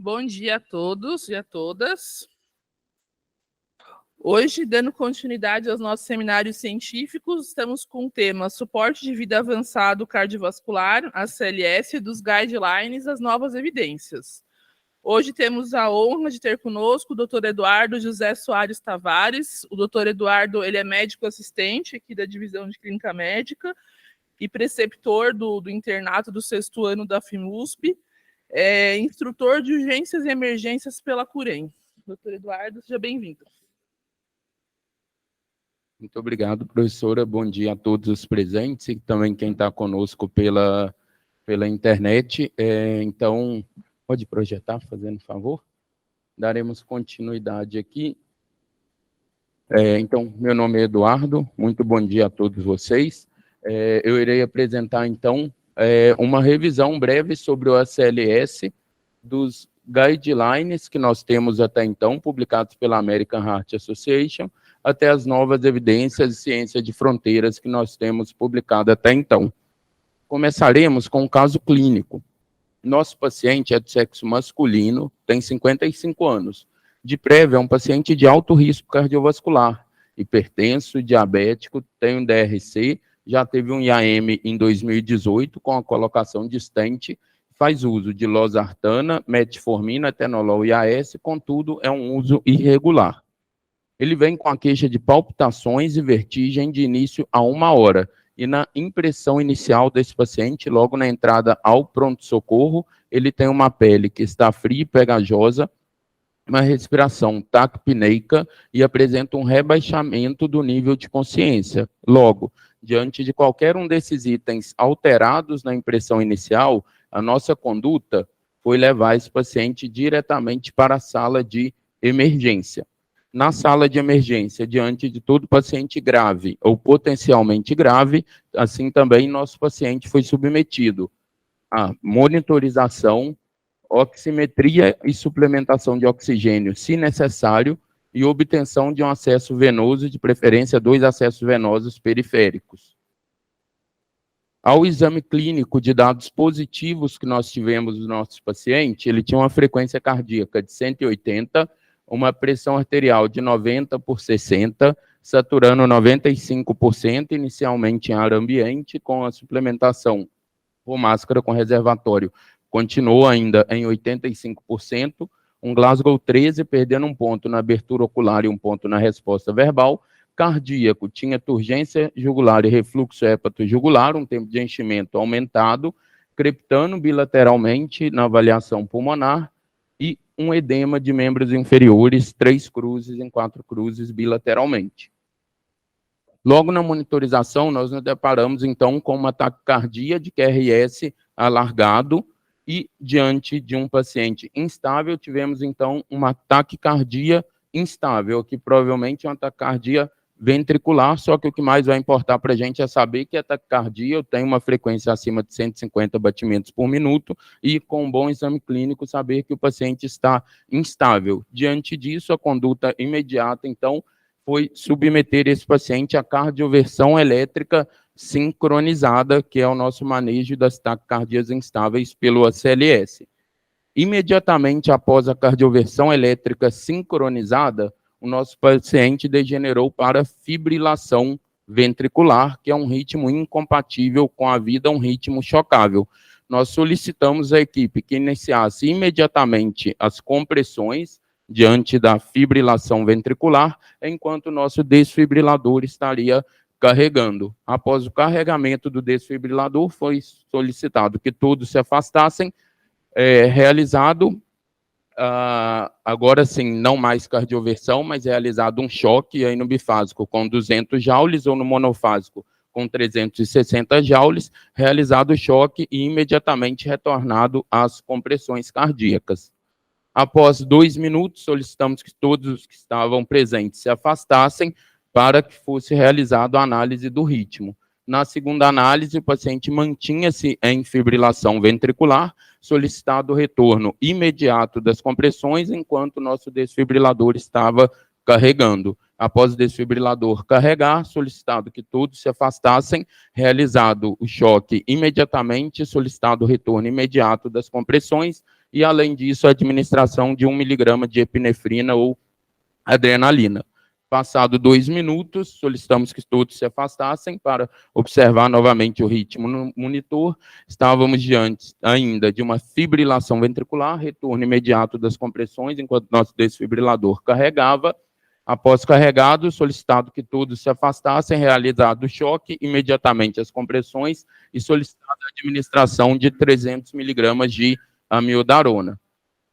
Bom dia a todos e a todas. Hoje, dando continuidade aos nossos seminários científicos, estamos com o tema Suporte de Vida Avançado Cardiovascular, a CLS, dos Guidelines às Novas Evidências. Hoje temos a honra de ter conosco o Dr. Eduardo José Soares Tavares. O Dr. Eduardo, ele é médico assistente aqui da Divisão de Clínica Médica e preceptor do internato do 6º ano da FIMUSP, instrutor de urgências e emergências pela CUREM. Dr. Eduardo, seja bem-vindo. Muito obrigado, professora. Bom dia a todos os presentes e também quem está conosco pela internet. Então, pode projetar, fazendo favor? Daremos continuidade aqui. Então, meu nome é Eduardo, muito bom dia a todos vocês. Eu irei apresentar, então, uma revisão breve sobre o ACLS, dos guidelines que nós temos até então, publicados pela American Heart Association, até as novas evidências de ciência de fronteiras que nós temos publicado até então. Começaremos com um caso clínico. Nosso paciente é do sexo masculino, tem 55 anos. De prévia, é um paciente de alto risco cardiovascular, hipertenso, diabético, tem um DRC, já teve um IAM em 2018 com a colocação de stent, faz uso de losartana, metformina, atenolol e AS, contudo, é um uso irregular. Ele vem com a queixa de palpitações e vertigem de início a 1 hora. E na impressão inicial desse paciente, logo na entrada ao pronto-socorro, ele tem uma pele que está fria e pegajosa, uma respiração taquipneica e apresenta um rebaixamento do nível de consciência. Logo, diante de qualquer um desses itens alterados na impressão inicial, a nossa conduta foi levar esse paciente diretamente para a sala de emergência. Na sala de emergência, diante de todo paciente grave ou potencialmente grave, assim também nosso paciente foi submetido a monitorização, oximetria e suplementação de oxigênio, se necessário, e obtenção de um acesso venoso, de preferência 2 acessos venosos periféricos. Ao exame clínico de dados positivos que nós tivemos do nosso paciente, ele tinha uma frequência cardíaca de 180, uma pressão arterial de 90/60, saturando 95%, inicialmente em ar ambiente, com a suplementação por máscara com reservatório. Continuou ainda em 85%, um Glasgow 13, perdendo um ponto na abertura ocular e um ponto na resposta verbal. Cardíaco, tinha turgência jugular e refluxo hepato-jugular, um tempo de enchimento aumentado, creptando bilateralmente na avaliação pulmonar, e um edema de membros inferiores, 3 cruzes em 4 cruzes bilateralmente. Logo na monitorização, nós nos deparamos, então, com uma taquicardia de QRS alargado e, diante de um paciente instável, tivemos, então, uma taquicardia instável, que provavelmente é uma taquicardia ventricular, só que o que mais vai importar para a gente é saber que a taquicardia tem uma frequência acima de 150 batimentos por minuto e, com um bom exame clínico, saber que o paciente está instável. Diante disso, a conduta imediata, então, foi submeter esse paciente à cardioversão elétrica sincronizada, que é o nosso manejo das taquicardias instáveis pelo ACLS. Imediatamente após a cardioversão elétrica sincronizada, o nosso paciente degenerou para fibrilação ventricular, que é um ritmo incompatível com a vida, um ritmo chocável. Nós solicitamos à equipe que iniciasse imediatamente as compressões diante da fibrilação ventricular, enquanto o nosso desfibrilador estaria carregando. Após o carregamento do desfibrilador, foi solicitado que todos se afastassem, realizado, agora sim, não mais cardioversão, mas realizado um choque aí no bifásico com 200 joules ou no monofásico com 360 joules, realizado o choque e imediatamente retornado às compressões cardíacas. Após 2 minutos, solicitamos que todos os que estavam presentes se afastassem para que fosse realizada a análise do ritmo. Na segunda análise, o paciente mantinha-se em fibrilação ventricular, solicitado o retorno imediato das compressões, enquanto o nosso desfibrilador estava carregando. Após o desfibrilador carregar, solicitado que todos se afastassem, realizado o choque imediatamente, solicitado o retorno imediato das compressões, e, além disso, a administração de 1 miligrama de epinefrina ou adrenalina. Passado 2 minutos, solicitamos que todos se afastassem para observar novamente o ritmo no monitor. Estávamos diante ainda de uma fibrilação ventricular, retorno imediato das compressões, enquanto nosso desfibrilador carregava. Após carregado, solicitado que todos se afastassem, realizado o choque, imediatamente as compressões e solicitada a administração de 300 miligramas de amiodarona.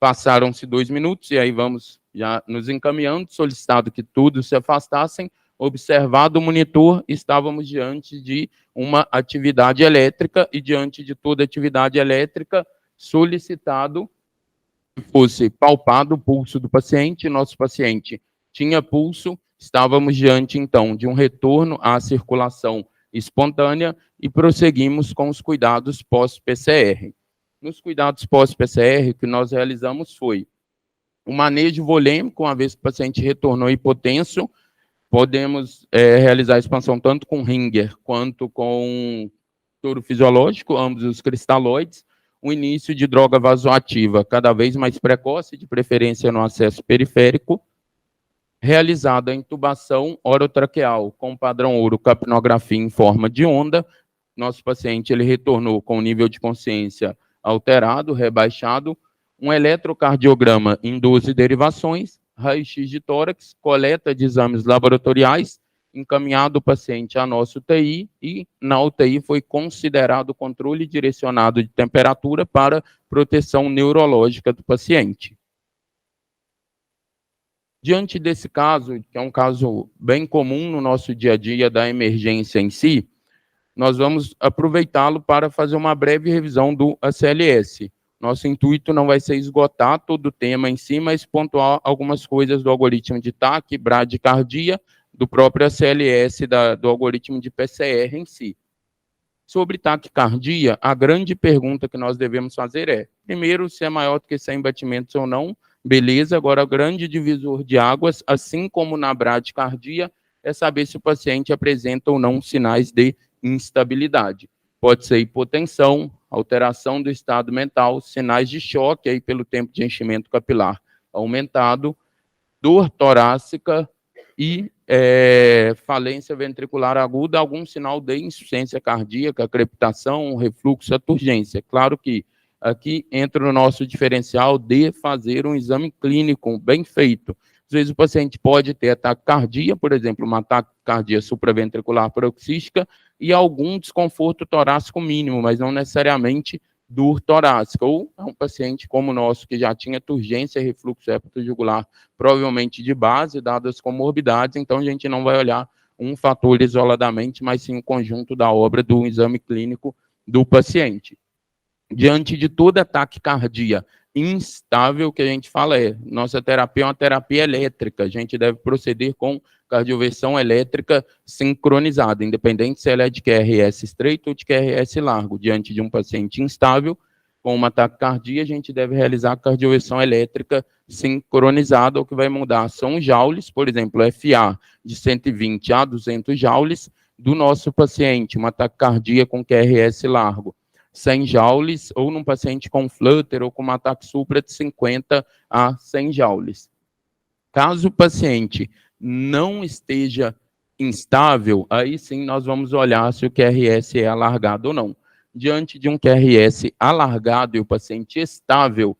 Passaram-se 2 minutos, e aí vamos já nos encaminhando, solicitado que todos se afastassem, observado o monitor, estávamos diante de uma atividade elétrica, e diante de toda atividade elétrica, solicitado que fosse palpado o pulso do paciente. Nosso paciente tinha pulso, estávamos diante, então, de um retorno à circulação espontânea, e prosseguimos com os cuidados pós-PCR. Nos cuidados pós-PCR, o que nós realizamos foi o manejo volêmico. Uma vez que o paciente retornou hipotenso, podemos realizar a expansão tanto com Ringer quanto com soro fisiológico, ambos os cristalóides. O início de droga vasoativa cada vez mais precoce, de preferência no acesso periférico. Realizada a intubação orotraqueal com padrão ouro capnografia em forma de onda. Nosso paciente ele retornou com o nível de consciência alterado, rebaixado, um eletrocardiograma em 12 derivações, raio-x de tórax, coleta de exames laboratoriais, encaminhado o paciente à nossa UTI, e na UTI foi considerado o controle direcionado de temperatura para proteção neurológica do paciente. Diante desse caso, que é um caso bem comum no nosso dia a dia da emergência em si, nós vamos aproveitá-lo para fazer uma breve revisão do ACLS. Nosso intuito não vai ser esgotar todo o tema em si, mas pontuar algumas coisas do algoritmo de TAC, bradicardia, do próprio ACLS, do algoritmo de PCR em si. Sobre taquicardia, a grande pergunta que nós devemos fazer é, primeiro, se é maior do que 100 batimentos ou não. Beleza, agora o grande divisor de águas, assim como na bradicardia, é saber se o paciente apresenta ou não sinais de instabilidade. Pode ser hipotensão, alteração do estado mental, sinais de choque aí pelo tempo de enchimento capilar aumentado, dor torácica e falência ventricular aguda, algum sinal de insuficiência cardíaca, crepitação, refluxo, turgência. Claro que aqui entra o nosso diferencial de fazer um exame clínico bem feito. Às vezes o paciente pode ter taquicardia, por exemplo, uma taquicardia supraventricular paroxística e algum desconforto torácico mínimo, mas não necessariamente dor torácica. Ou é um paciente como o nosso, que já tinha turgência e refluxo hepatojugular, provavelmente de base, dadas as comorbidades, então a gente não vai olhar um fator isoladamente, mas sim o conjunto da obra do exame clínico do paciente. Diante de toda taquicardia instável, que a gente fala nossa terapia é uma terapia elétrica, a gente deve proceder com cardioversão elétrica sincronizada, independente se ela é de QRS estreito ou de QRS largo. Diante de um paciente instável, com uma taquicardia, a gente deve realizar a cardioversão elétrica sincronizada, o que vai mudar são joules, por exemplo, FA de 120 a 200 joules do nosso paciente, uma taquicardia com QRS largo. 100 joules, ou num paciente com flutter ou com uma ataque supra de 50 a 100 joules. Caso o paciente não esteja instável, aí sim nós vamos olhar se o QRS é alargado ou não. Diante de um QRS alargado e o paciente estável,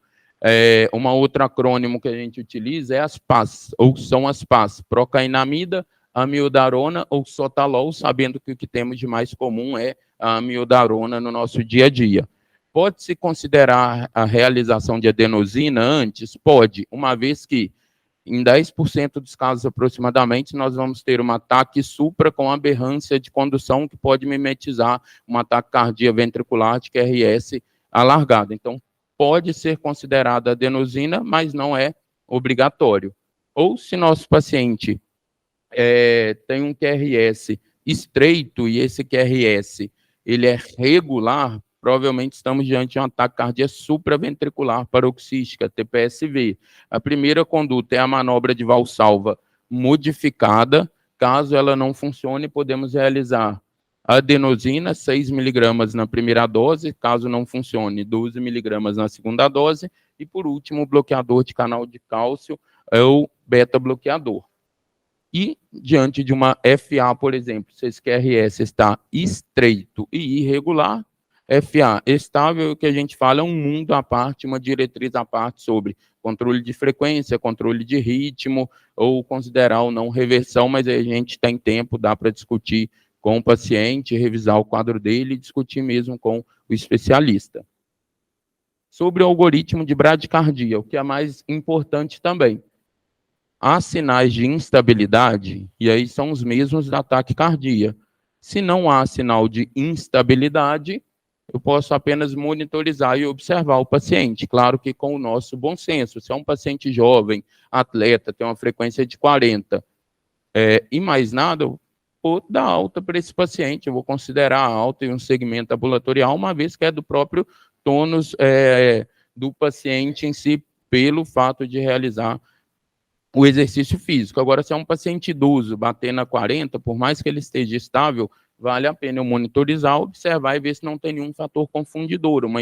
uma outra acrônimo que a gente utiliza é as PAS, ou são as PAS, procainamida, amiodarona ou sotalol, sabendo que o que temos de mais comum é a amiodarona no nosso dia a dia. Pode-se considerar a realização de adenosina antes? Pode, uma vez que em 10% dos casos aproximadamente, nós vamos ter um ataque supra com aberrância de condução que pode mimetizar um ataque cardíaco ventricular de QRS alargado. Então, pode ser considerada adenosina, mas não é obrigatório. Ou se nosso paciente tem um QRS estreito e esse QRS ele é regular, provavelmente estamos diante de um ataque cardíaco supraventricular paroxística, TPSV. A primeira conduta é a manobra de valsalva modificada. Caso ela não funcione, podemos realizar adenosina, 6 miligramas na primeira dose. Caso não funcione, 12 miligramas na segunda dose. E, por último, o bloqueador de canal de cálcio é o beta-bloqueador. E, diante de uma FA, por exemplo, se esse QRS está estreito e irregular, FA estável, o que a gente fala é um mundo à parte, uma diretriz à parte sobre controle de frequência, controle de ritmo, ou considerar ou não reversão, mas aí a gente tem tempo, dá para discutir com o paciente, revisar o quadro dele e discutir mesmo com o especialista. Sobre o algoritmo de bradicardia, o que é mais importante também. Há sinais de instabilidade, e aí são os mesmos da taquicardia. Se não há sinal de instabilidade, eu posso apenas monitorizar e observar o paciente. Claro que com o nosso bom senso. Se é um paciente jovem, atleta, tem uma frequência de 40, e mais nada, eu vou dar alta para esse paciente. Eu vou considerar alta em um segmento ambulatorial, uma vez que é do próprio tônus do paciente em si, pelo fato de realizar o exercício físico. Agora, se é um paciente idoso, bater na 40, por mais que ele esteja estável, vale a pena eu monitorizar, observar e ver se não tem nenhum fator confundidor, uma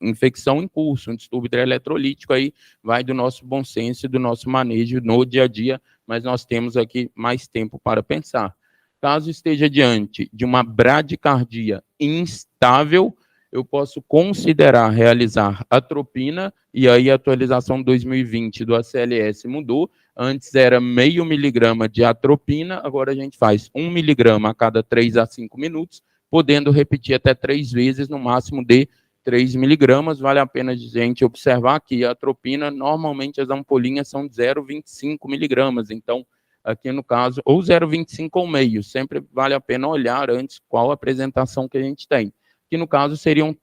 infecção em curso, um distúrbio hidroeletrolítico, aí vai do nosso bom senso e do nosso manejo no dia a dia, mas nós temos aqui mais tempo para pensar. Caso esteja diante de uma bradicardia instável, eu posso considerar realizar atropina, e aí a atualização 2020 do ACLS mudou, antes era 0,5 miligrama de atropina, agora a gente faz 1 miligrama a cada 3 a 5 minutos, podendo repetir até 3 vezes, no máximo de 3 miligramas. Vale a pena a gente observar que a atropina, normalmente as ampolinhas são de 0,25 miligramas, então, aqui no caso, ou 0,25 ou meio, sempre vale a pena olhar antes qual a apresentação que a gente tem. Que no caso seriam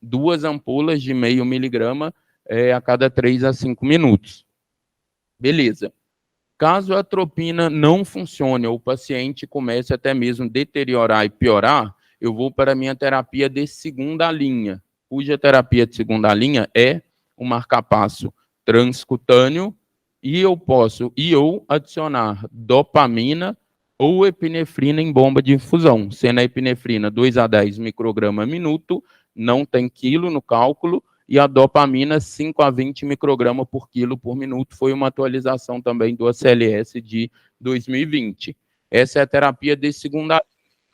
2 ampolas de 0,5 miligrama a cada 3 a 5 minutos. Beleza. Caso a atropina não funcione, ou o paciente comece até mesmo a deteriorar e piorar, eu vou para a minha terapia de segunda linha, cuja terapia de segunda linha é o marcapasso transcutâneo, e eu posso adicionar dopamina ou epinefrina em bomba de infusão, sendo a epinefrina 2 a 10 microgramas minuto, não tem quilo no cálculo, e a dopamina 5 a 20 microgramas por quilo por minuto, foi uma atualização também do ACLS de 2020. Essa é a terapia de segunda,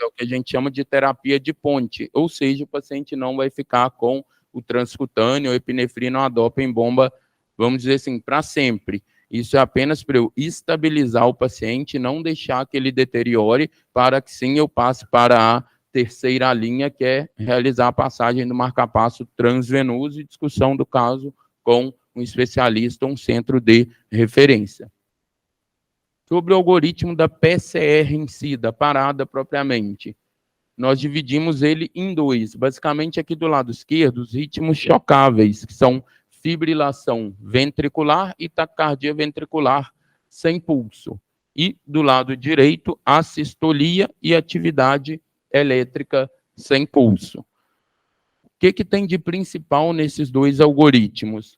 é o que a gente chama de terapia de ponte, ou seja, o paciente não vai ficar com o transcutâneo, a epinefrina ou a dopa em bomba, vamos dizer assim, para sempre. Isso é apenas para eu estabilizar o paciente, não deixar que ele deteriore, para que sim eu passe para a terceira linha, que é realizar a passagem do marcapasso transvenoso e discussão do caso com um especialista, um centro de referência. Sobre o algoritmo da PCR em si, da parada propriamente, nós dividimos ele em dois. Basicamente, aqui do lado esquerdo, os ritmos chocáveis, que são fibrilação ventricular e taquicardia ventricular sem pulso. E, do lado direito, a sistolia e atividade elétrica sem pulso. O que tem de principal nesses dois algoritmos?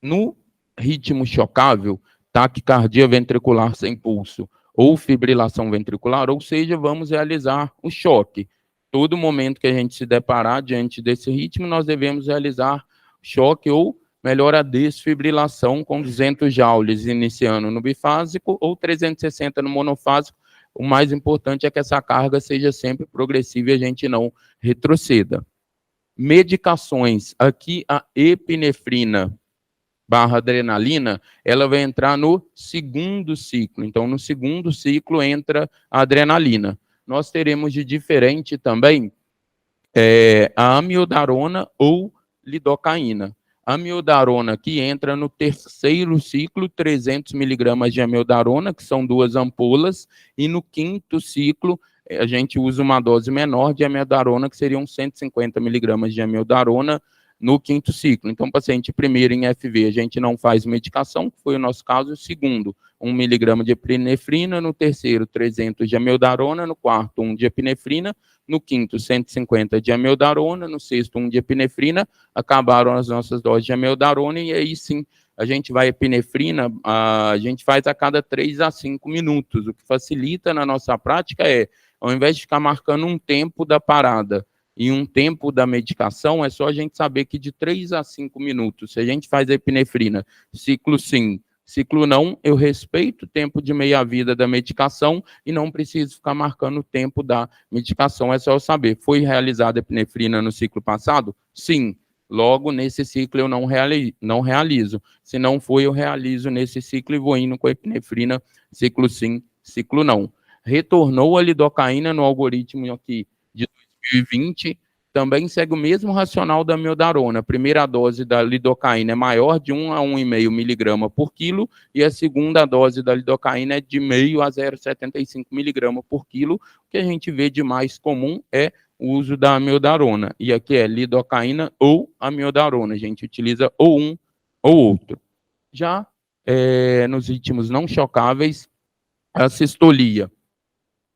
No ritmo chocável, taquicardia ventricular sem pulso ou fibrilação ventricular, ou seja, vamos realizar o choque. Todo momento que a gente se deparar diante desse ritmo, nós devemos realizar choque ou, melhor, a desfibrilação com 200 joules, iniciando no bifásico ou 360 no monofásico. O mais importante é que essa carga seja sempre progressiva e a gente não retroceda. Medicações, aqui a epinefrina / adrenalina, ela vai entrar no segundo ciclo. Então, no segundo ciclo entra a adrenalina. Nós teremos de diferente também a amiodarona ou lidocaína. A amiodarona que entra no terceiro ciclo, 300 miligramas de amiodarona, que são 2 ampolas, e no quinto ciclo a gente usa uma dose menor de amiodarona, que seriam 150 miligramas de amiodarona no quinto ciclo. Então, paciente primeiro em FV, a gente não faz medicação, que foi o nosso caso. O segundo, 1 miligrama de epinefrina. No terceiro, 300 de amiodarona. No quarto, 1 de epinefrina. No quinto, 150 de amiodarona. No sexto, 1 de epinefrina. Acabaram as nossas doses de amiodarona e aí sim, a gente vai epinefrina, a gente faz a cada 3 a 5 minutos. O que facilita na nossa prática é, ao invés de ficar marcando um tempo da parada, em um tempo da medicação, é só a gente saber que de 3 a 5 minutos, se a gente faz a epinefrina, ciclo sim, ciclo não, eu respeito o tempo de meia-vida da medicação e não preciso ficar marcando o tempo da medicação. É só eu saber, foi realizada a epinefrina no ciclo passado? Sim. Logo, nesse ciclo eu não realizo. Se não foi, eu realizo nesse ciclo e vou indo com a epinefrina, ciclo sim, ciclo não. Retornou a lidocaína no algoritmo aqui de 2020, também segue o mesmo racional da amiodarona. A primeira dose da lidocaína é maior de 1 a 1,5 miligrama por quilo, e a segunda dose da lidocaína é de 0,5 a 0,75 miligrama por quilo. O que a gente vê de mais comum é o uso da amiodarona. E aqui é lidocaína ou amiodarona. A gente utiliza ou um ou outro. Já nos ritmos não chocáveis, a sistolia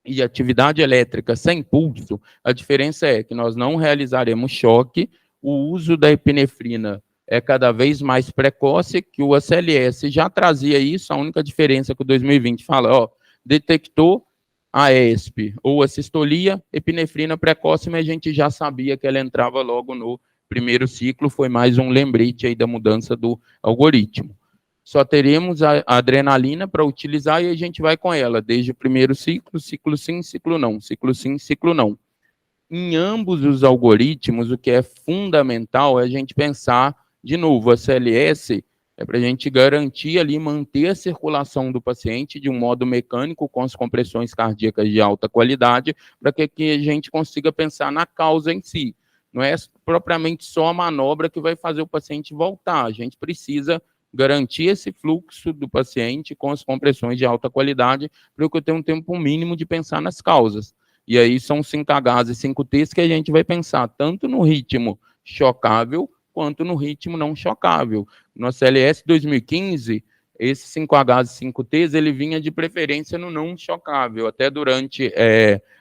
e atividade elétrica sem pulso, a diferença é que nós não realizaremos choque, o uso da epinefrina é cada vez mais precoce, que o ACLS já trazia isso, a única diferença que o 2020 fala, ó, detectou a ESP ou a sistolia, epinefrina precoce, mas a gente já sabia que ela entrava logo no primeiro ciclo, foi mais um lembrete aí da mudança do algoritmo. Só teremos a adrenalina para utilizar e a gente vai com ela, desde o primeiro ciclo, ciclo sim, ciclo não, ciclo sim, ciclo não. Em ambos os algoritmos, o que é fundamental é a gente pensar, de novo, a CLS é para a gente garantir ali, manter a circulação do paciente de um modo mecânico, com as compressões cardíacas de alta qualidade, para que a gente consiga pensar na causa em si. Não é propriamente só a manobra que vai fazer o paciente voltar, a gente precisa garantir esse fluxo do paciente com as compressões de alta qualidade, para eu ter um tempo mínimo de pensar nas causas. E aí são 5Hs e 5Ts que a gente vai pensar tanto no ritmo chocável quanto no ritmo não chocável. No CLS 2015, esse 5Hs e 5Ts, ele vinha de preferência no não chocável, até durante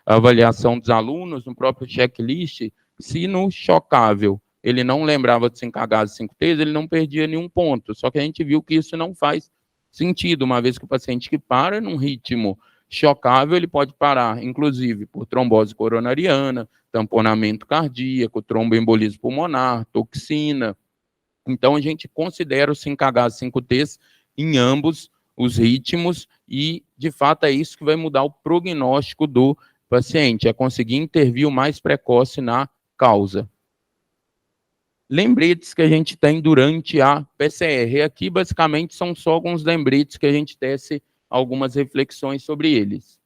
a avaliação dos alunos, no próprio checklist, se no chocável ele não lembrava de 5Hs e 5Ts, ele não perdia nenhum ponto. Só que a gente viu que isso não faz sentido, uma vez que o paciente que para num ritmo chocável, ele pode parar, inclusive, por trombose coronariana, tamponamento cardíaco, tromboembolismo pulmonar, toxina. Então, a gente considera os 5Hs e 5Ts em ambos os ritmos e, de fato, é isso que vai mudar o prognóstico do paciente, é conseguir intervir o mais precoce na causa. Lembretes que a gente tem durante a PCR. Aqui, basicamente, são só alguns lembretes que a gente tece algumas reflexões sobre eles.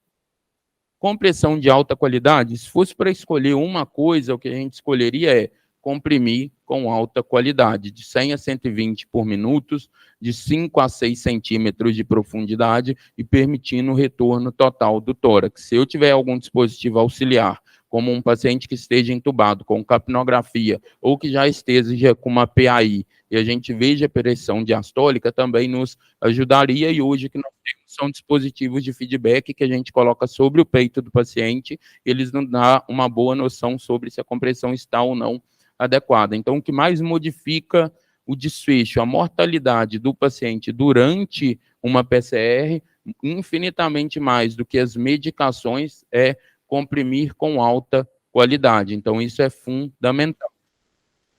Compressão de alta qualidade, se fosse para escolher uma coisa, o que a gente escolheria é comprimir com alta qualidade, de 100 a 120 por minuto, de 5 a 6 centímetros de profundidade e permitindo o retorno total do tórax. Se eu tiver algum dispositivo auxiliar, como um paciente que esteja entubado com capnografia ou que já esteja com uma PAI e a gente veja a pressão diastólica, também nos ajudaria. E hoje que nós temos são dispositivos de feedback que a gente coloca sobre o peito do paciente, eles nos dão uma boa noção sobre se a compressão está ou não adequada. Então, o que mais modifica o desfecho, a mortalidade do paciente durante uma PCR, infinitamente mais do que as medicações, é comprimir com alta qualidade. Então, isso é fundamental.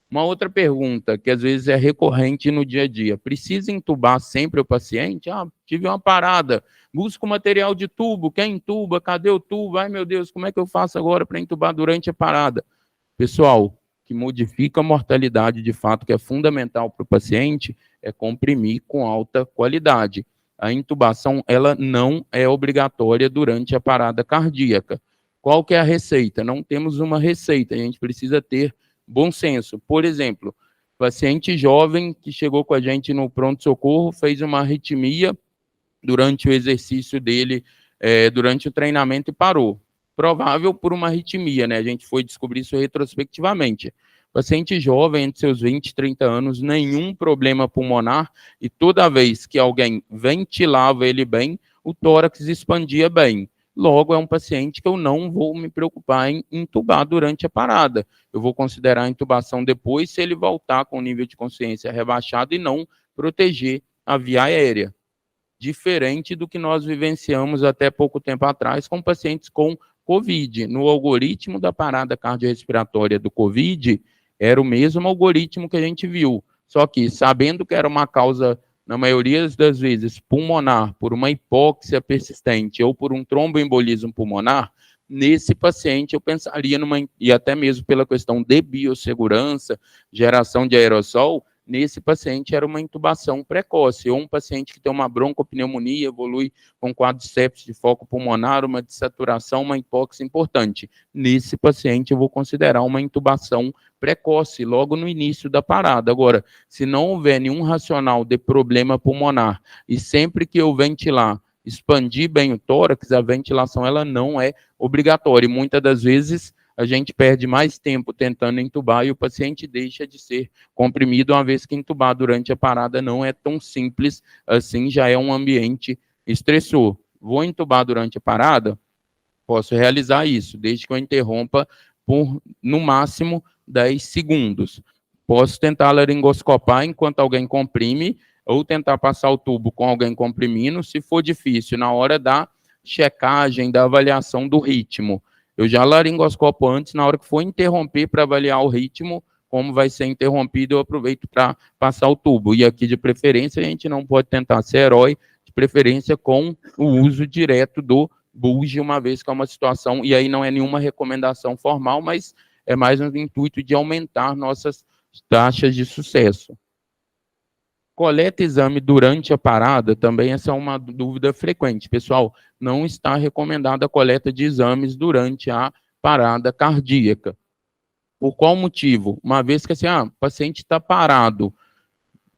Uma outra pergunta, que às vezes é recorrente no dia a dia, precisa entubar sempre o paciente? Ah, tive uma parada, busco material de tubo, quer entuba, cadê o tubo? Ai, meu Deus, como é que eu faço agora para entubar durante a parada? Pessoal, que modifica a mortalidade de fato, que é fundamental para o paciente, é comprimir com alta qualidade. A intubação, ela não é obrigatória durante a parada cardíaca. Qual que é a receita? Não temos uma receita, a gente precisa ter bom senso. Por exemplo, paciente jovem que chegou com a gente no pronto-socorro, fez uma arritmia durante o exercício dele, durante o treinamento e parou. Provável por uma arritmia, né? A gente foi descobrir isso retrospectivamente. Paciente jovem, entre seus 20 e 30 anos, nenhum problema pulmonar, e toda vez que alguém ventilava ele bem, o tórax expandia bem. Logo, é um paciente que eu não vou me preocupar em intubar durante a parada. Eu vou considerar a intubação depois, se ele voltar com o nível de consciência rebaixado e não proteger a via aérea. Diferente do que nós vivenciamos até pouco tempo atrás com pacientes com COVID. No algoritmo da parada cardiorrespiratória do COVID, era o mesmo algoritmo que a gente viu, só que sabendo que era uma causa, na maioria das vezes, pulmonar, por uma hipóxia persistente ou por um tromboembolismo pulmonar, nesse paciente eu pensaria e até mesmo pela questão de biossegurança, geração de aerossol, nesse paciente era uma intubação precoce, ou um paciente que tem uma broncopneumonia, evolui com quadro de sepse de foco pulmonar, uma dessaturação, uma hipóxia importante. Nesse paciente eu vou considerar uma intubação precoce, logo no início da parada. Agora, se não houver nenhum racional de problema pulmonar, e sempre que eu ventilar, expandir bem o tórax, a ventilação ela não é obrigatória, e muitas das vezes a gente perde mais tempo tentando entubar e o paciente deixa de ser comprimido, uma vez que entubar durante a parada não é tão simples assim, já é um ambiente estressor. Vou entubar durante a parada? Posso realizar isso, desde que eu interrompa por, no máximo, 10 segundos. Posso tentar laringoscopar enquanto alguém comprime, ou tentar passar o tubo com alguém comprimindo, se for difícil, na hora da checagem, da avaliação do ritmo. Eu já laringoscopo antes, na hora que for interromper para avaliar o ritmo, como vai ser interrompido, eu aproveito para passar o tubo. E aqui, de preferência, a gente não pode tentar ser herói, de preferência com o uso direto do bulge, uma vez que é uma situação, e aí não é nenhuma recomendação formal, mas é mais no intuito de aumentar nossas taxas de sucesso. Coleta exame durante a parada, também essa é uma dúvida frequente. Pessoal, não está recomendada a coleta de exames durante a parada cardíaca. Por qual motivo? Uma vez que assim, o paciente está parado,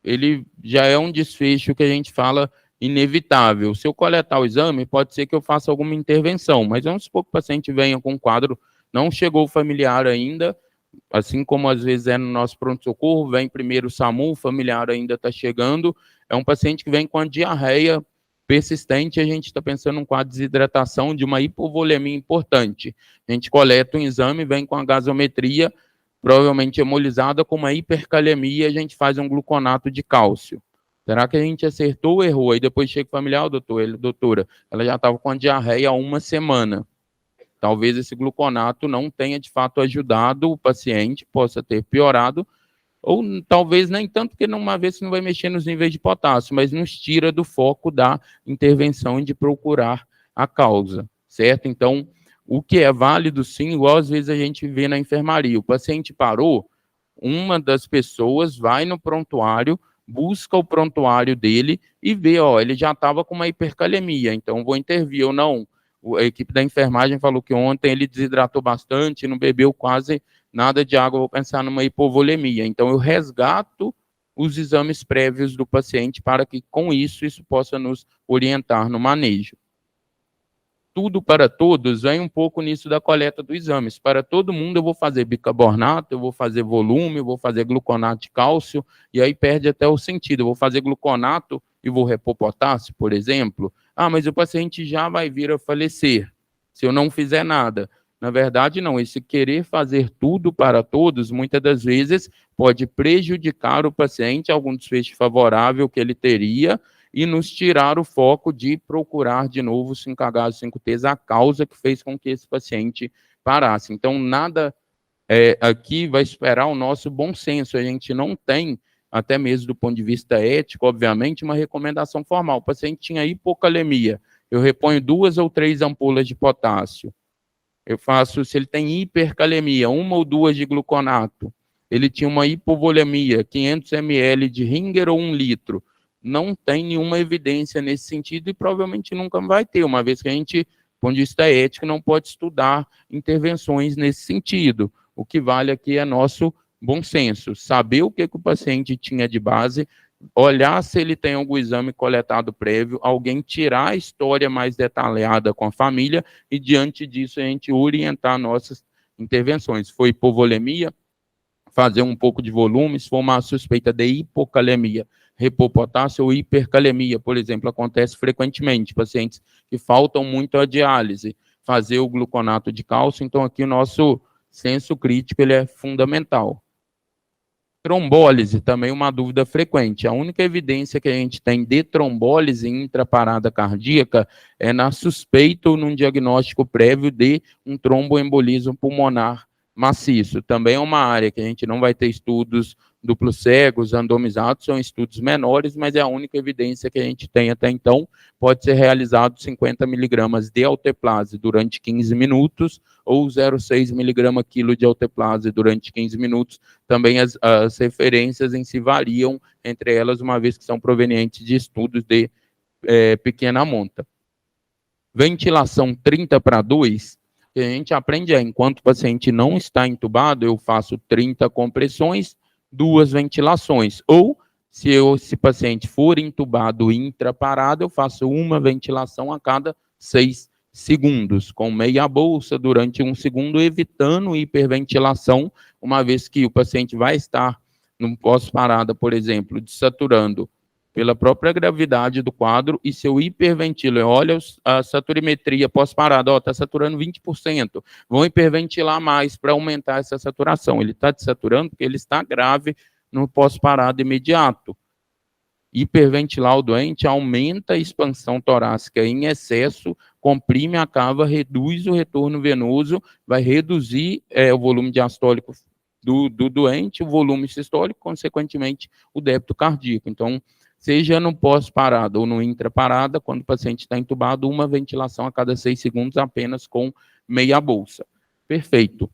ele já é um desfecho que a gente fala inevitável. Se eu coletar o exame, pode ser que eu faça alguma intervenção, mas vamos supor que o paciente venha com um quadro, não chegou o familiar ainda, assim como às vezes é no nosso pronto-socorro, vem primeiro o SAMU, o familiar ainda está chegando, é um paciente que vem com a diarreia persistente, a gente está pensando num quadro de desidratação, de uma hipovolemia importante. A gente coleta um exame, vem com a gasometria, provavelmente hemolizada, com uma hipercalemia, a gente faz um gluconato de cálcio. Será que a gente acertou ou errou? Aí depois chega o familiar, doutora, ela já estava com a diarreia há uma semana. Talvez esse gluconato não tenha, de fato, ajudado o paciente, possa ter piorado, ou talvez nem tanto, porque uma vez que não vai mexer nos níveis de potássio, mas nos tira do foco da intervenção e de procurar a causa, certo? Então, o que é válido, sim, igual às vezes a gente vê na enfermaria, o paciente parou, uma das pessoas vai no prontuário, busca o prontuário dele e vê, ele já estava com uma hipercalemia, então vou intervir ou não. A equipe da enfermagem falou que ontem ele desidratou bastante, não bebeu quase nada de água, vou pensar numa hipovolemia. Então, eu resgato os exames prévios do paciente para que, com isso possa nos orientar no manejo. Tudo para todos vem um pouco nisso da coleta dos exames. Para todo mundo eu vou fazer bicarbonato, eu vou fazer volume, eu vou fazer gluconato de cálcio, e aí perde até o sentido. Eu vou fazer gluconato e vou repor potássio, por exemplo. Mas o paciente já vai vir a falecer se eu não fizer nada. Na verdade, não. Esse querer fazer tudo para todos, muitas das vezes, pode prejudicar o paciente, algum desfecho favorável que ele teria, e nos tirar o foco de procurar de novo 5H5Ts, a causa que fez com que esse paciente parasse. Então, nada aqui vai esperar o nosso bom senso. A gente não tem, até mesmo do ponto de vista ético, obviamente, uma recomendação formal. O paciente tinha hipocalemia, eu reponho 2 ou 3 ampolas de potássio. Eu faço, se ele tem hipercalemia, 1 ou 2 de gluconato. Ele tinha uma hipovolemia, 500 ml de Ringer ou 1 litro. Não tem nenhuma evidência nesse sentido e provavelmente nunca vai ter, uma vez que a gente, do ponto de vista ético, não pode estudar intervenções nesse sentido. O que vale aqui é nosso bom senso, saber o que o paciente tinha de base, olhar se ele tem algum exame coletado prévio, alguém tirar a história mais detalhada com a família e, diante disso, a gente orientar nossas intervenções. Se foi hipovolemia, fazer um pouco de volume, se for uma suspeita de hipocalemia, repor potássio, ou hipercalemia, por exemplo, acontece frequentemente, pacientes que faltam muito à diálise, fazer o gluconato de cálcio. Então, aqui o nosso senso crítico ele é fundamental. Trombólise, também uma dúvida frequente. A única evidência que a gente tem de trombólise intraparada cardíaca é na suspeita ou num diagnóstico prévio de um tromboembolismo pulmonar maciço. Também é uma área que a gente não vai ter estudos duplos cegos, randomizados, são estudos menores, mas é a única evidência que a gente tem até então. Pode ser realizado 50 miligramas de alteplase durante 15 minutos ou 0,6 miligrama quilo de alteplase durante 15 minutos. Também as referências em si variam entre elas, uma vez que são provenientes de estudos de pequena monta. Ventilação 30/2, que a gente aprende enquanto o paciente não está entubado, eu faço 30 compressões, 2 ventilações. Ou, se esse paciente for entubado intraparado, eu faço uma ventilação a cada 6 segundos, com meia bolsa durante 1 segundo, evitando hiperventilação, uma vez que o paciente vai estar no pós-parada, por exemplo, desaturando pela própria gravidade do quadro, e se eu hiperventilo, olha a saturimetria pós-parada, está saturando 20%, vão hiperventilar mais para aumentar essa saturação. Ele está desaturando porque ele está grave no pós-parada imediato. Hiperventilar o doente aumenta a expansão torácica em excesso, comprime a cava, reduz o retorno venoso, vai reduzir o volume diastólico do doente, o volume sistólico, consequentemente, o débito cardíaco. Então, seja no pós-parada ou no intraparada, quando o paciente está entubado, uma ventilação a cada 6 segundos apenas com meia bolsa. Perfeito.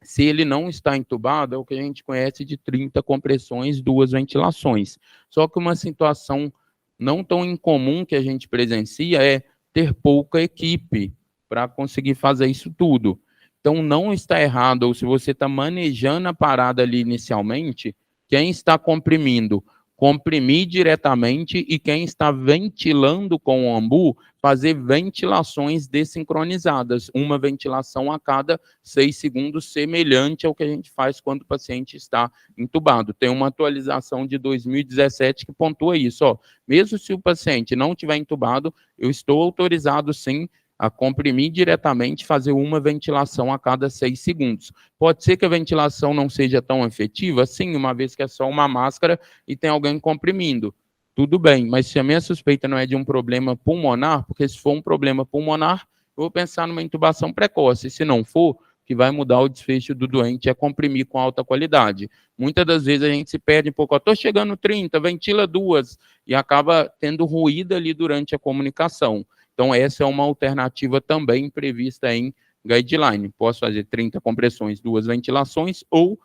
Se ele não está entubado, é o que a gente conhece de 30 compressões, 2 ventilações. Só que uma situação não tão incomum que a gente presencia é ter pouca equipe para conseguir fazer isso tudo. Então, não está errado, ou se você está manejando a parada ali inicialmente, quem está comprimindo, comprimir diretamente, e quem está ventilando com o ambu, fazer ventilações desincronizadas, uma ventilação a cada 6 segundos, semelhante ao que a gente faz quando o paciente está entubado. Tem uma atualização de 2017 que pontua isso, ó. Mesmo se o paciente não estiver entubado, eu estou autorizado sim a comprimir diretamente, fazer uma ventilação a cada 6 segundos. Pode ser que a ventilação não seja tão efetiva, sim, uma vez que é só uma máscara e tem alguém comprimindo. Tudo bem, mas se a minha suspeita não é de um problema pulmonar, porque se for um problema pulmonar, eu vou pensar numa intubação precoce. Se não for, o que vai mudar o desfecho do doente é comprimir com alta qualidade. Muitas das vezes a gente se perde um pouco, estou chegando 30, ventila 2, e acaba tendo ruído ali durante a comunicação. Então, essa é uma alternativa também prevista em guideline. Posso fazer 30 compressões, 2 ventilações, ou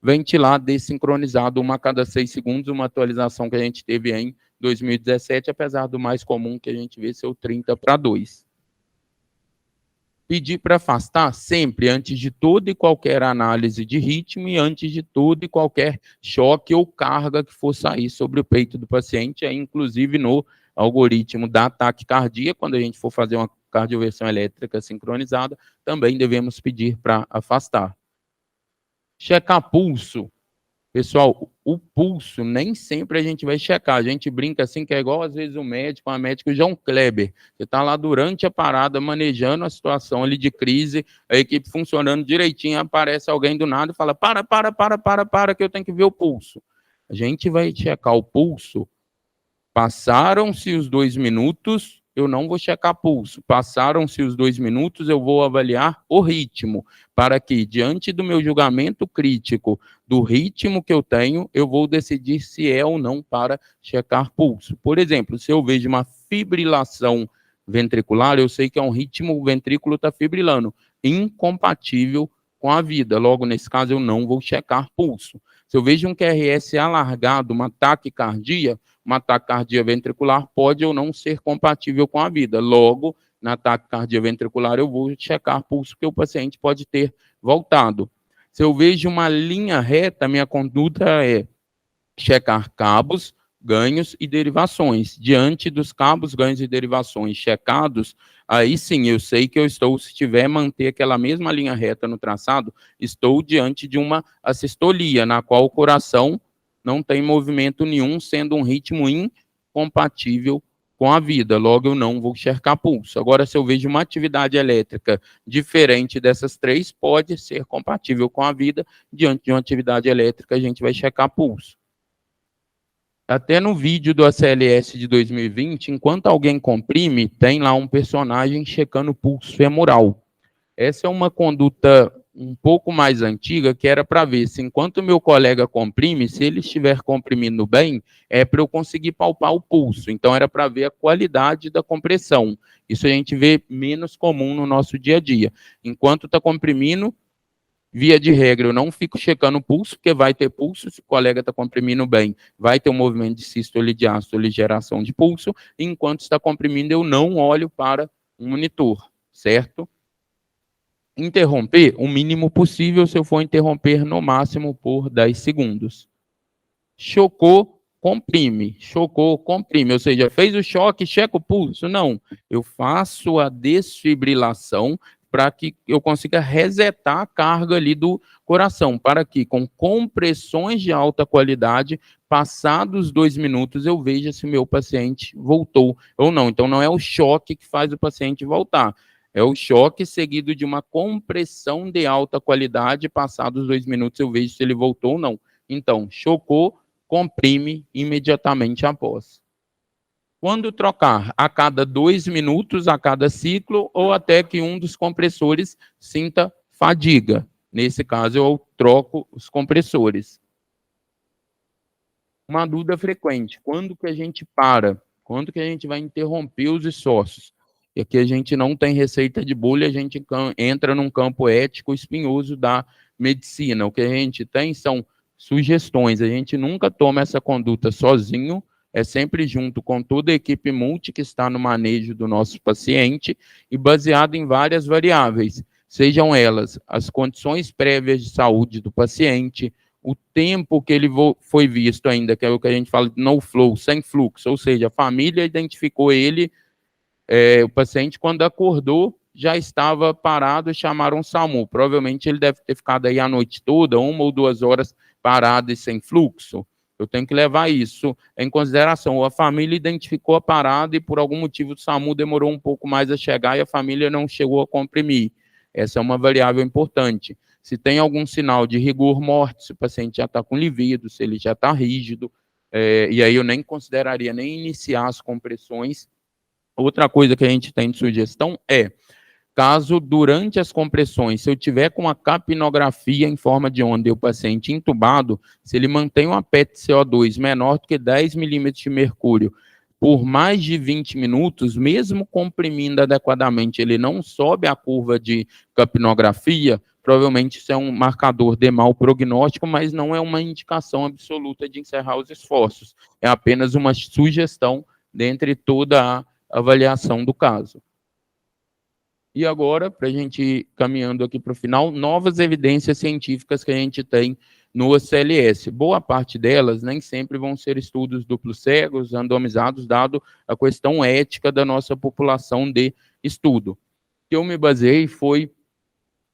ventilar desincronizado uma a cada 6 segundos, uma atualização que a gente teve em 2017, apesar do mais comum que a gente vê ser o 30/2. Pedir para afastar sempre, antes de toda e qualquer análise de ritmo e antes de todo e qualquer choque ou carga que for sair sobre o peito do paciente, inclusive no algoritmo da taquicardia, quando a gente for fazer uma cardioversão elétrica sincronizada, também devemos pedir para afastar. Checar pulso. Pessoal, o pulso nem sempre a gente vai checar. A gente brinca assim que é igual às vezes o médico, a médica João Kleber. Você está lá durante a parada, manejando a situação ali de crise, a equipe funcionando direitinho, aparece alguém do nada e fala, para, que eu tenho que ver o pulso. A gente vai checar o pulso. Passaram-se os 2 minutos, eu não vou checar pulso. Passaram-se os 2 minutos, eu vou avaliar o ritmo, para que, diante do meu julgamento crítico do ritmo que eu tenho, eu vou decidir se é ou não para checar pulso. Por exemplo, se eu vejo uma fibrilação ventricular, eu sei que é um ritmo, o ventrículo está fibrilando, incompatível com a vida. Logo, nesse caso, eu não vou checar pulso. Se eu vejo um QRS alargado, uma taquicardia ventricular pode ou não ser compatível com a vida. Logo, na taquicardia ventricular, eu vou checar pulso, porque o paciente pode ter voltado. Se eu vejo uma linha reta, minha conduta é checar cabos, ganhos e derivações. Diante dos cabos, ganhos e derivações checados, aí sim, eu sei que eu estou, se tiver manter aquela mesma linha reta no traçado, estou diante de uma assistolia, na qual o coração não tem movimento nenhum, sendo um ritmo incompatível com a vida, logo eu não vou checar pulso. Agora, se eu vejo uma atividade elétrica diferente dessas três, pode ser compatível com a vida. Diante de uma atividade elétrica, a gente vai checar pulso. Até no vídeo do ACLS de 2020, enquanto alguém comprime, tem lá um personagem checando o pulso femoral. Essa é uma conduta um pouco mais antiga, que era para ver se enquanto o meu colega comprime, se ele estiver comprimindo bem, é para eu conseguir palpar o pulso. Então, era para ver a qualidade da compressão. Isso a gente vê menos comum no nosso dia a dia. Enquanto está comprimindo, via de regra, eu não fico checando o pulso, porque vai ter pulso, se o colega está comprimindo bem, vai ter um movimento de sístole e diástole, geração de pulso, e enquanto está comprimindo, eu não olho para o monitor, certo? Interromper o mínimo possível, se eu for interromper no máximo por 10 segundos. Chocou, comprime. Chocou, comprime. Ou seja, fez o choque, checa o pulso. Não, eu faço a desfibrilação para que eu consiga resetar a carga ali do coração, para que com compressões de alta qualidade, passados 2 minutos, eu veja se o meu paciente voltou ou não. Então, não é o choque que faz o paciente voltar. É o choque seguido de uma compressão de alta qualidade. Passados 2 minutos, eu vejo se ele voltou ou não. Então, chocou, comprime imediatamente após. Quando trocar? A cada 2 minutos, a cada ciclo, ou até que um dos compressores sinta fadiga. Nesse caso, eu troco os compressores. Uma dúvida frequente: quando que a gente para? Quando que a gente vai interromper os esforços? E aqui a gente não tem receita de bolo, a gente entra num campo ético espinhoso da medicina. O que a gente tem são sugestões. A gente nunca toma essa conduta sozinho, é sempre junto com toda a equipe multi que está no manejo do nosso paciente e baseado em várias variáveis, sejam elas as condições prévias de saúde do paciente, o tempo que ele foi visto ainda, que é o que a gente fala de no flow, sem fluxo, ou seja, a família identificou ele, o paciente, quando acordou, já estava parado e chamaram o SAMU. Provavelmente ele deve ter ficado aí a noite toda, 1 ou 2 horas parado e sem fluxo. Eu tenho que levar isso em consideração. A família identificou a parada e, por algum motivo, o SAMU demorou um pouco mais a chegar e a família não chegou a comprimir. Essa é uma variável importante. Se tem algum sinal de rigor mortis, se o paciente já está com livido, se ele já está rígido, e aí eu nem consideraria nem iniciar as compressões. Outra coisa que a gente tem de sugestão é, caso durante as compressões, se eu tiver com a capnografia em forma de onda e o paciente entubado, se ele mantém uma PET-CO2 menor do que 10 milímetros de mercúrio por mais de 20 minutos, mesmo comprimindo adequadamente, ele não sobe a curva de capnografia, provavelmente isso é um marcador de mau prognóstico, mas não é uma indicação absoluta de encerrar os esforços. É apenas uma sugestão dentre toda a avaliação do caso. E agora, para a gente ir caminhando aqui para o final, novas evidências científicas que a gente tem no ACLS. Boa parte delas nem sempre vão ser estudos duplos cegos, randomizados, dado a questão ética da nossa população de estudo. O que eu me baseei foi,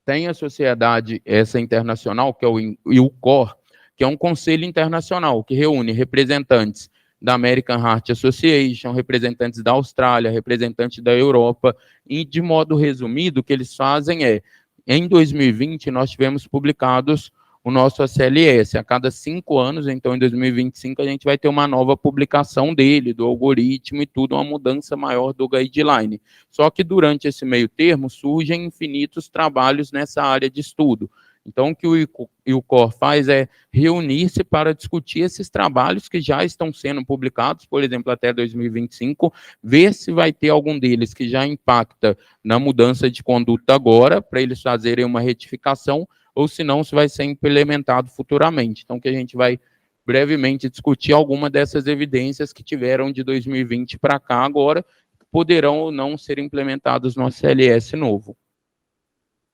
tem a sociedade essa internacional, que é o IUCOR, que é um conselho internacional que reúne representantes da American Heart Association, representantes da Austrália, representantes da Europa, e de modo resumido, o que eles fazem é, em 2020, nós tivemos publicados o nosso ACLS, a cada 5 anos, então em 2025 a gente vai ter uma nova publicação dele, do algoritmo e tudo, uma mudança maior do guideline. Só que durante esse meio termo surgem infinitos trabalhos nessa área de estudo. Então, o que o IUCOR faz é reunir-se para discutir esses trabalhos que já estão sendo publicados, por exemplo, até 2025, ver se vai ter algum deles que já impacta na mudança de conduta agora, para eles fazerem uma retificação, ou se não, se vai ser implementado futuramente. Então, que a gente vai brevemente discutir alguma dessas evidências que tiveram de 2020 para cá agora, que poderão ou não ser implementados no ACLS novo.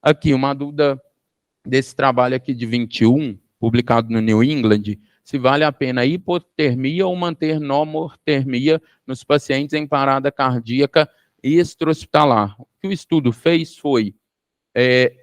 Aqui, uma dúvida desse trabalho aqui de 21, publicado no New England, se vale a pena hipotermia ou manter normothermia nos pacientes em parada cardíaca extra-hospitalar. O que o estudo fez foi,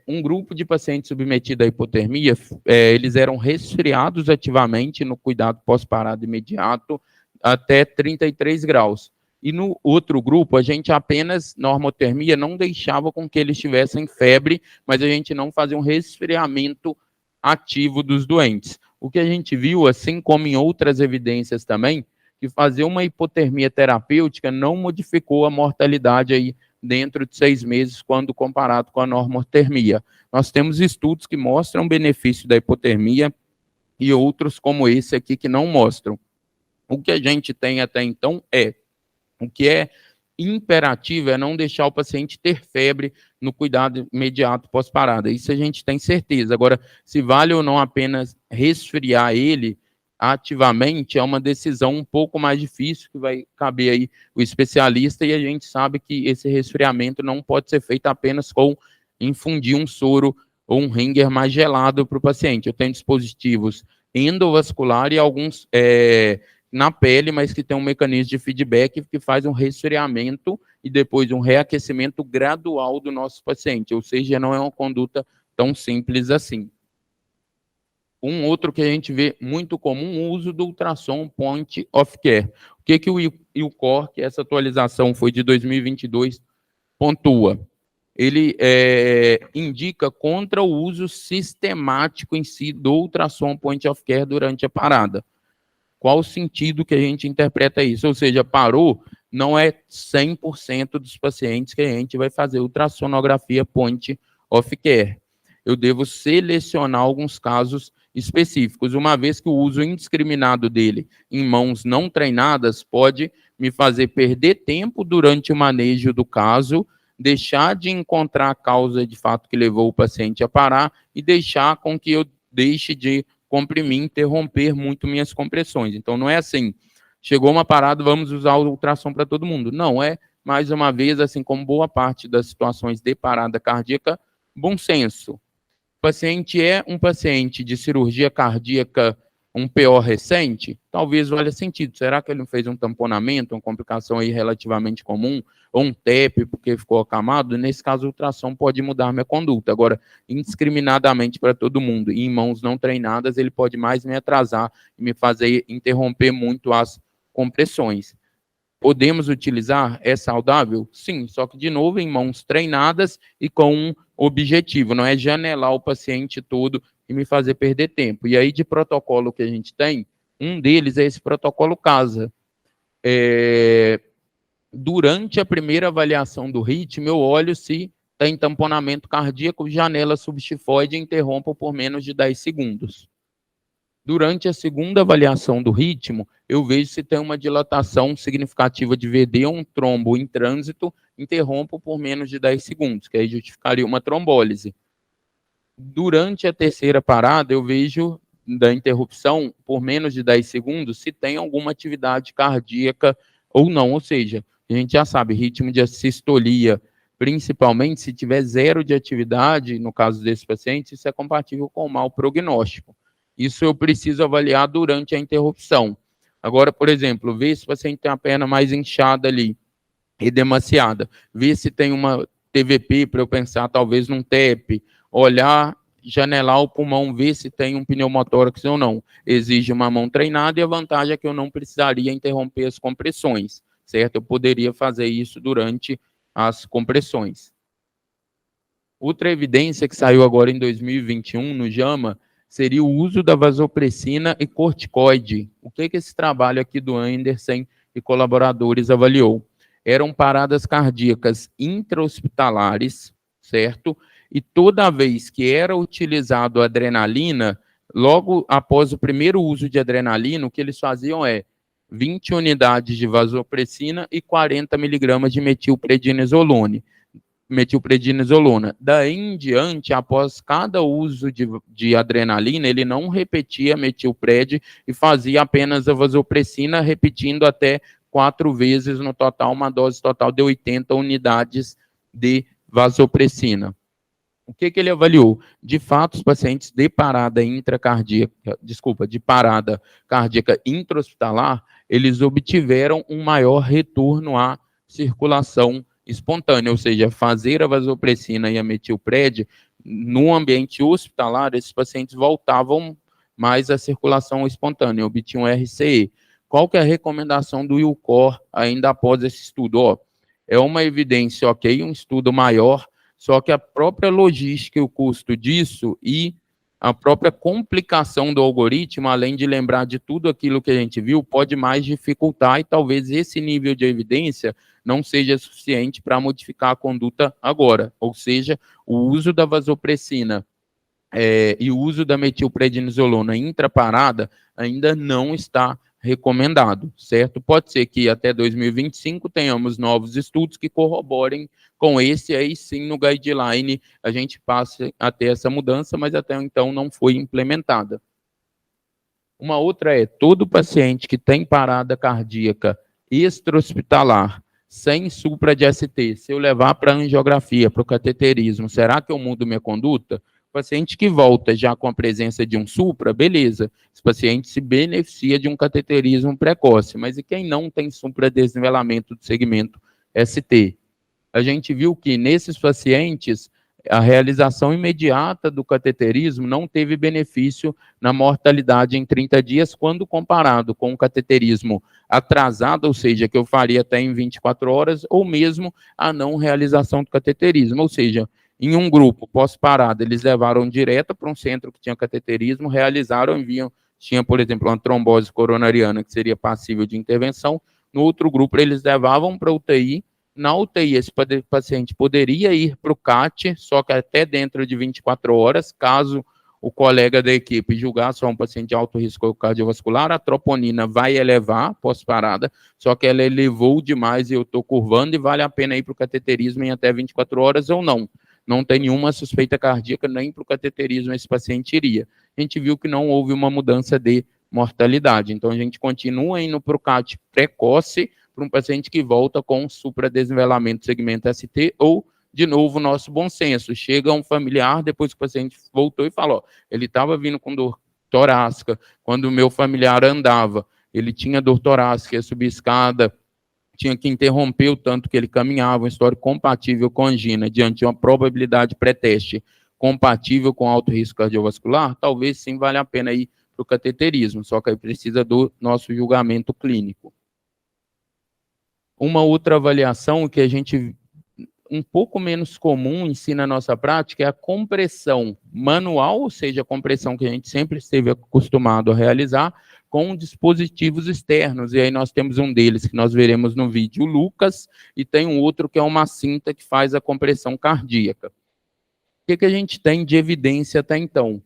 um grupo de pacientes submetidos à hipotermia, eles eram resfriados ativamente no cuidado pós-parada imediato até 33 graus. E no outro grupo, a gente apenas, normotermia, não deixava com que eles tivessem febre, mas a gente não fazia um resfriamento ativo dos doentes. O que a gente viu, assim como em outras evidências também, que fazer uma hipotermia terapêutica não modificou a mortalidade aí dentro de 6 meses, quando comparado com a normotermia. Nós temos estudos que mostram o benefício da hipotermia e outros como esse aqui que não mostram. O que a gente tem até então o que é imperativo é não deixar o paciente ter febre no cuidado imediato pós-parada. Isso a gente tem certeza. Agora, se vale ou não apenas resfriar ele ativamente, é uma decisão um pouco mais difícil, que vai caber aí o especialista, e a gente sabe que esse resfriamento não pode ser feito apenas com infundir um soro ou um Ringer mais gelado para o paciente. Eu tenho dispositivos endovascular e alguns na pele, mas que tem um mecanismo de feedback que faz um resfriamento e depois um reaquecimento gradual do nosso paciente, ou seja, não é uma conduta tão simples assim. Um outro que a gente vê muito comum, o uso do ultrassom point of care. O que o ILCOR, que essa atualização foi de 2022, pontua? Ele indica contra o uso sistemático em si do ultrassom point of care durante a parada. Qual o sentido que a gente interpreta isso? Ou seja, parou, não é 100% dos pacientes que a gente vai fazer ultrassonografia point of care. Eu devo selecionar alguns casos específicos, uma vez que o uso indiscriminado dele em mãos não treinadas pode me fazer perder tempo durante o manejo do caso, deixar de encontrar a causa de fato que levou o paciente a parar e deixar com que eu deixe de comprimir, interromper muito minhas compressões. Então, não é assim, chegou uma parada, vamos usar o ultrassom para todo mundo. Não, é, mais uma vez, assim como boa parte das situações de parada cardíaca, bom senso. O paciente é um paciente de cirurgia cardíaca, um PO recente, talvez valha sentido. Será que ele não fez um tamponamento, uma complicação aí relativamente comum, ou um TEP porque ficou acamado? Nesse caso, o ultrassom pode mudar minha conduta. Agora, indiscriminadamente para todo mundo, e em mãos não treinadas, ele pode mais me atrasar e me fazer interromper muito as compressões. Podemos utilizar? É saudável? Sim, só que, de novo, em mãos treinadas e com um objetivo, não é janelar o paciente todo e me fazer perder tempo. E aí, de protocolo que a gente tem, um deles é esse protocolo CASA. Durante a primeira avaliação do ritmo, eu olho se tem tamponamento cardíaco, janela substifoide e interrompo por menos de 10 segundos. Durante a segunda avaliação do ritmo, eu vejo se tem uma dilatação significativa de VD ou um trombo em trânsito, interrompo por menos de 10 segundos, que aí justificaria uma trombólise. Durante a terceira parada, eu vejo da interrupção por menos de 10 segundos se tem alguma atividade cardíaca ou não, ou seja, a gente já sabe, ritmo de assistolia, principalmente se tiver 0 de atividade, no caso desse paciente, isso é compatível com o mau prognóstico. Isso eu preciso avaliar durante a interrupção. Agora, por exemplo, ver se o paciente tem a perna mais inchada ali, edemaciada, ver se tem uma TVP para eu pensar talvez num TEP, olhar, janelar o pulmão, ver se tem um pneumotórax ou não. Exige uma mão treinada e a vantagem é que eu não precisaria interromper as compressões, certo? Eu poderia fazer isso durante as compressões. Outra evidência que saiu agora em 2021 no JAMA seria o uso da vasopressina e corticoide. O que esse trabalho aqui do Anderson e colaboradores avaliou? Eram paradas cardíacas intra-hospitalares, certo? E toda vez que era utilizado adrenalina, logo após o primeiro uso de adrenalina, o que eles faziam é 20 unidades de vasopressina e 40 miligramas de metilprednisolona. Daí em diante, após cada uso de adrenalina, ele não repetia metilpred e fazia apenas a vasopressina, repetindo até 4 vezes no total, uma dose total de 80 unidades de vasopressina. O que ele avaliou? De fato, os pacientes de parada cardíaca intra-hospitalar, eles obtiveram um maior retorno à circulação espontânea, ou seja, fazer a vasopressina e a metilpred no ambiente hospitalar, esses pacientes voltavam mais à circulação espontânea, obtinham RCE. qual que é a recomendação do IUCOR ainda após esse estudo? Ó, é uma evidência, ok, um estudo maior, só que a própria logística e o custo disso e a própria complicação do algoritmo, além de lembrar de tudo aquilo que a gente viu, pode mais dificultar e talvez esse nível de evidência não seja suficiente para modificar a conduta agora. Ou seja, o uso da vasopressina e o uso da metilprednisolona intraparada ainda não está recomendado, certo? Pode ser que até 2025 tenhamos novos estudos que corroborem com esse, aí sim no guideline a gente passe a ter essa mudança, mas até então não foi implementada. Uma outra é, todo paciente que tem parada cardíaca extra-hospitalar, sem supra de ST, se eu levar para a angiografia, para o cateterismo, será que eu mudo minha conduta? Paciente que volta já com a presença de um supra, beleza. Esse paciente se beneficia de um cateterismo precoce, mas e quem não tem supradesnivelamento do segmento ST? A gente viu que nesses pacientes, a realização imediata do cateterismo não teve benefício na mortalidade em 30 dias, quando comparado com o cateterismo atrasado, ou seja, que eu faria até em 24 horas, ou mesmo a não realização do cateterismo, ou seja, em um grupo pós-parada, eles levaram direto para um centro que tinha cateterismo, realizaram, tinha, por exemplo, uma trombose coronariana que seria passível de intervenção. No outro grupo, eles levavam para a UTI. Na UTI, esse paciente poderia ir para o CAT, só que até dentro de 24 horas, caso o colega da equipe julgar só um paciente de alto risco cardiovascular, a troponina vai elevar pós-parada, só que ela elevou demais e eu estou curvando e vale a pena ir para o cateterismo em até 24 horas ou não. Não tem nenhuma suspeita cardíaca, nem para o cateterismo esse paciente iria. A gente viu que não houve uma mudança de mortalidade. Então, a gente continua indo para o CAT precoce, para um paciente que volta com supradesnivelamento do segmento ST, ou, de novo, nosso bom senso. Chega um familiar, depois que o paciente voltou e fala, ó, ele estava vindo com dor torácica, quando o meu familiar andava, ele tinha dor torácica, ia subir escada, tinha que interromper o tanto que ele caminhava, um histórico compatível com angina, diante de uma probabilidade pré-teste compatível com alto risco cardiovascular, talvez sim valha a pena ir para o cateterismo, só que aí precisa do nosso julgamento clínico. Uma outra avaliação que a gente, um pouco menos comum em si na nossa prática, é a compressão manual, ou seja, a compressão que a gente sempre esteve acostumado a realizar, com dispositivos externos, e aí nós temos um deles que nós veremos no vídeo, o Lucas, e tem um outro que é uma cinta que faz a compressão cardíaca. O que a gente tem de evidência até então?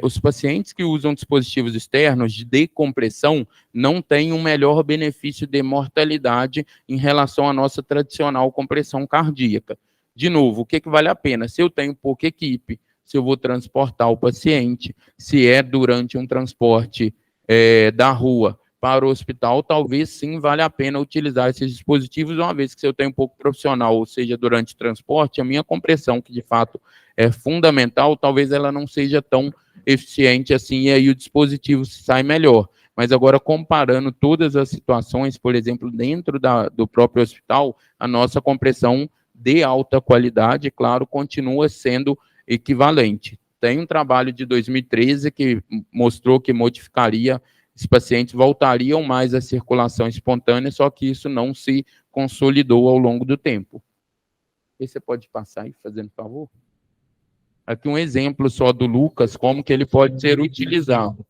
Os pacientes que usam dispositivos externos de decompressão não têm um melhor benefício de mortalidade em relação à nossa tradicional compressão cardíaca. De novo, o que vale a pena? Se eu tenho pouca equipe, se eu vou transportar o paciente, se é durante um transporte da rua para o hospital, talvez sim vale a pena utilizar esses dispositivos, uma vez que se eu tenho pouco profissional, ou seja, durante o transporte, a minha compressão, que de fato é fundamental, talvez ela não seja tão eficiente assim, e aí o dispositivo sai melhor. Mas agora, comparando todas as situações, por exemplo, dentro do próprio hospital, a nossa compressão de alta qualidade, claro, continua sendo equivalente. Tem um trabalho de 2013 que mostrou que modificaria, os pacientes voltariam mais à circulação espontânea, só que isso não se consolidou ao longo do tempo. E você pode passar aí, fazendo favor? Aqui um exemplo só do Lucas, como que ele pode ser utilizado.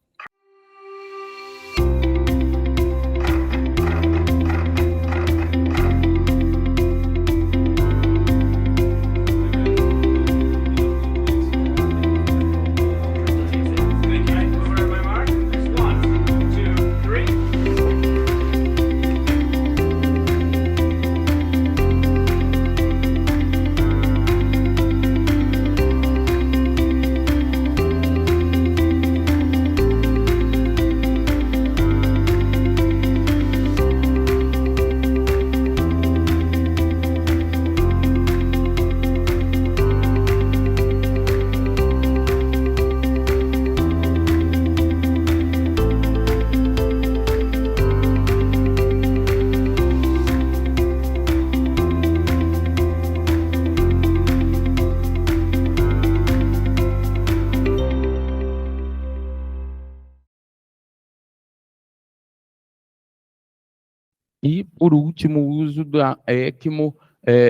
E, por último, o uso da ECMO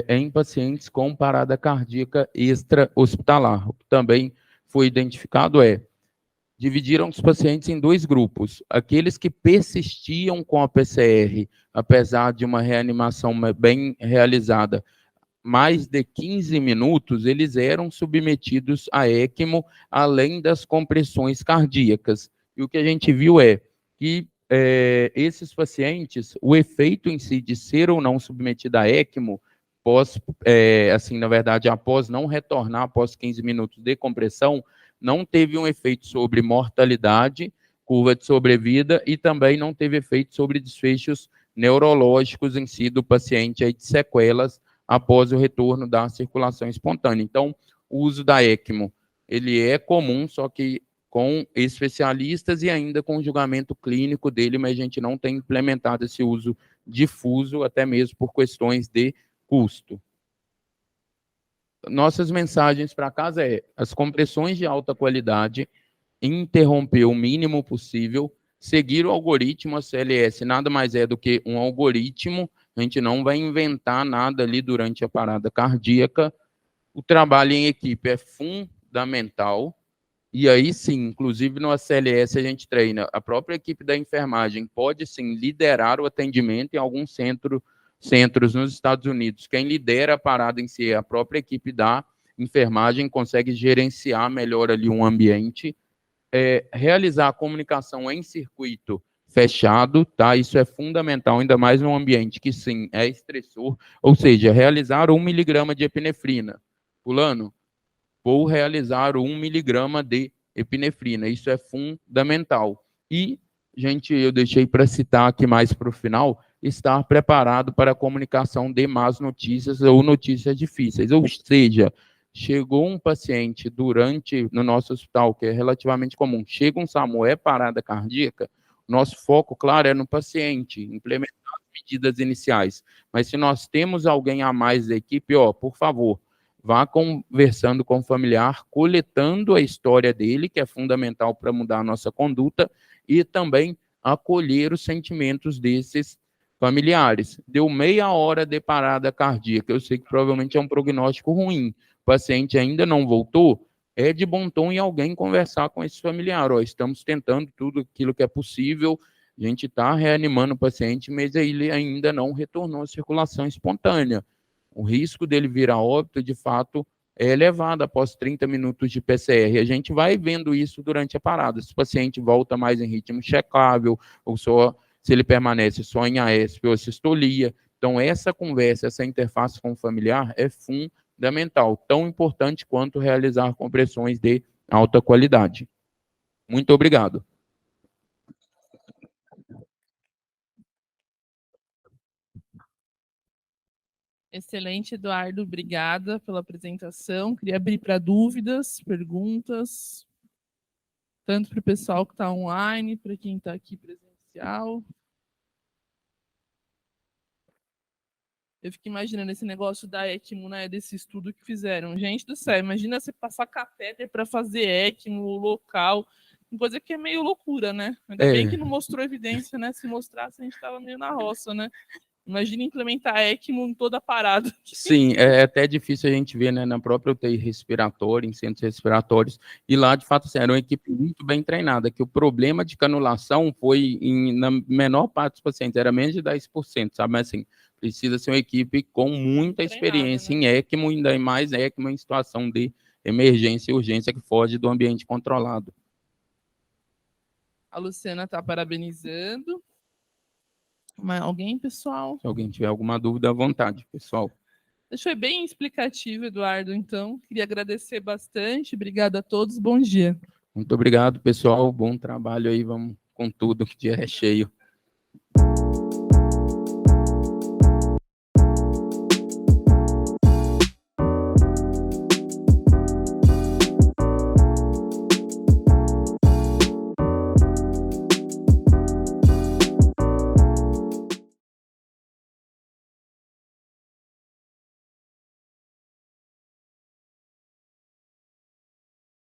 em pacientes com parada cardíaca extra-hospitalar. O que também foi identificado dividiram os pacientes em 2 grupos. Aqueles que persistiam com a PCR, apesar de uma reanimação bem realizada, mais de 15 minutos, eles eram submetidos a ECMO, além das compressões cardíacas. E o que a gente viu que esses pacientes, o efeito em si de ser ou não submetido a ECMO, na verdade, após não retornar, após 15 minutos de compressão, não teve um efeito sobre mortalidade, curva de sobrevida, e também não teve efeito sobre desfechos neurológicos em si do paciente, aí, de sequelas após o retorno da circulação espontânea. Então, o uso da ECMO, ele é comum, só que com especialistas e ainda com o julgamento clínico dele, mas a gente não tem implementado esse uso difuso, até mesmo por questões de custo. Nossas mensagens para casa as compressões de alta qualidade, interromper o mínimo possível, seguir o algoritmo. A CLS nada mais é do que um algoritmo, a gente não vai inventar nada ali durante a parada cardíaca. O trabalho em equipe é fundamental, e aí sim, inclusive no ACLS a gente treina, a própria equipe da enfermagem pode sim liderar o atendimento em alguns centros nos Estados Unidos. Quem lidera a parada em si é a própria equipe da enfermagem, consegue gerenciar melhor ali um ambiente. Realizar a comunicação em circuito fechado, tá? Isso é fundamental, ainda mais num ambiente que sim é estressor, ou seja, realizar 1 miligrama de epinefrina. Fulano, vou realizar 1 miligrama de epinefrina. Isso é fundamental. E, gente, eu deixei para citar aqui mais para o final, estar preparado para a comunicação de más notícias ou notícias difíceis. Ou seja, chegou um paciente no nosso hospital, que é relativamente comum, chega um SAMU, parada cardíaca, nosso foco, claro, é no paciente, implementar as medidas iniciais. Mas se nós temos alguém a mais da equipe, por favor, vá conversando com o familiar, coletando a história dele, que é fundamental para mudar a nossa conduta, e também acolher os sentimentos desses familiares. Deu meia hora de parada cardíaca, eu sei que provavelmente é um prognóstico ruim, o paciente ainda não voltou, é de bom tom em alguém conversar com esse familiar. Estamos tentando tudo aquilo que é possível, a gente está reanimando o paciente, mas ele ainda não retornou à circulação espontânea. O risco dele vir a óbito, de fato, é elevado após 30 minutos de PCR. A gente vai vendo isso durante a parada. Se o paciente volta mais em ritmo checável, ou só se ele permanece só em AESP ou sistolia. Então, essa conversa, essa interface com o familiar é fundamental, tão importante quanto realizar compressões de alta qualidade. Muito obrigado. Excelente, Eduardo. Obrigada pela apresentação. Queria abrir para dúvidas, perguntas, tanto para o pessoal que está online, para quem está aqui presencial. Eu fico imaginando esse negócio da ECMO, né, desse estudo que fizeram. Gente do céu, imagina você passar catéter para fazer ECMO local, coisa que é meio loucura, né? Ainda bem que não mostrou evidência, né? Se mostrasse, a gente estava meio na roça, né? Imagina implementar ECMO em toda a parada. Sim, é até difícil a gente ver, né, na própria UTI respiratória, em centros respiratórios, e lá, de fato, assim, era uma equipe muito bem treinada, que o problema de canulação foi, na menor parte dos pacientes, era menos de 10%, sabe? Mas, assim, precisa ser uma equipe com muita experiência, né, em ECMO, ainda mais ECMO em situação de emergência e urgência que foge do ambiente controlado. A Luciana está parabenizando. Mas alguém, pessoal? Se alguém tiver alguma dúvida, à vontade, pessoal. Foi bem explicativo, Eduardo, então. Queria agradecer bastante. Obrigada a todos. Bom dia. Muito obrigado, pessoal. Bom trabalho aí. Vamos com tudo, que o dia é cheio.